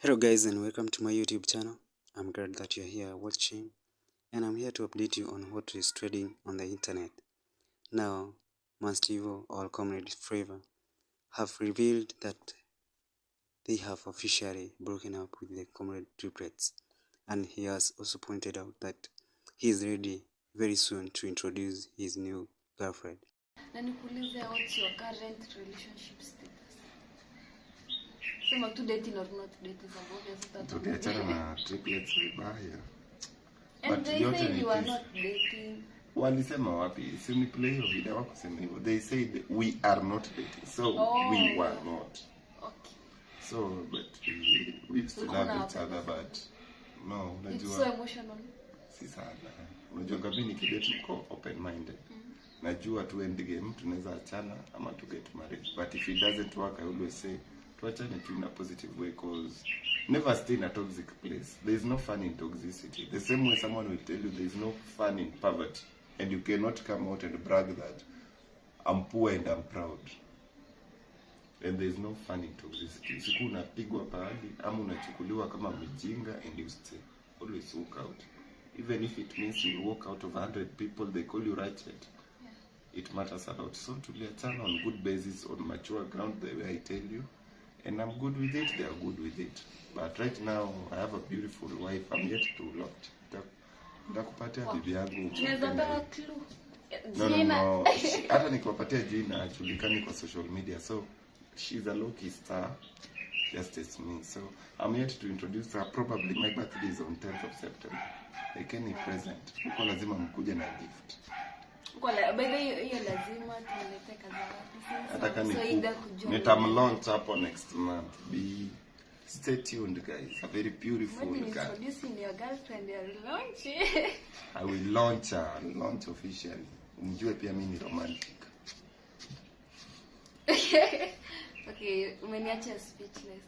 Hello guys, and welcome to my YouTube channel. I'm glad that you're here watching, and I'm here to update you on what is trending on the internet. Now, MAN STEVO or Comrade Flavor have revealed that they have officially broken up with the Comrade triplets, and he has also pointed out that he is ready very soon to introduce his new girlfriend. What's your current relationship status? Sema tu dating or not dating, sababu tukiachana na triplets vibaya. But they say you are not dating. Walisema wapi? Si ni play hiyo video wako sema hivyo. They said we are not dating. So we were not. Okay. So but we still love each other, but no, unajua. It's so emotional. Si sana. Unajua kama nikidate niko open minded. Najua tu end game tunaweza achana ama to get married. But if it doesn't work, I always say tuachane tu in a positive way, cause never stay in a toxic place. There is no fun in toxicity. The same way someone will tell you there is no fun in poverty, and you cannot come out and brag that I'm poor and I'm proud. And there is no fun in toxicity. Siku unapigwa pahali ama unachukuliwa kama mjinga, and you stay. Always walk out. Even if it means you walk out of 100 people, they call you ratchet. It matters a lot. So tuliachana on good basis, on mature ground, the way I tell you. And I'm good with it, they are good with it. But right now, I have a beautiful wife. I'm yet to lot. Ndakupatia bibi yangu. Tunaweza clue. No. Hata nikupatia jina ajulikani kwa social media. So she's a low-key star, just as me. So I'm yet to introduce her. Probably my birthday is on 10th of September. I can present. Uko lazima mkuje na gift. By the way, hiyo lazima tulete kaza. Nataka nitamlaunch hapo next month. Stay tuned, guys. A very beautiful girl. Introducing your girlfriend, you're launching. I will launch her. I will launch officially. Mjue pia mimi ni romantic. Okay, umeniacha speechless.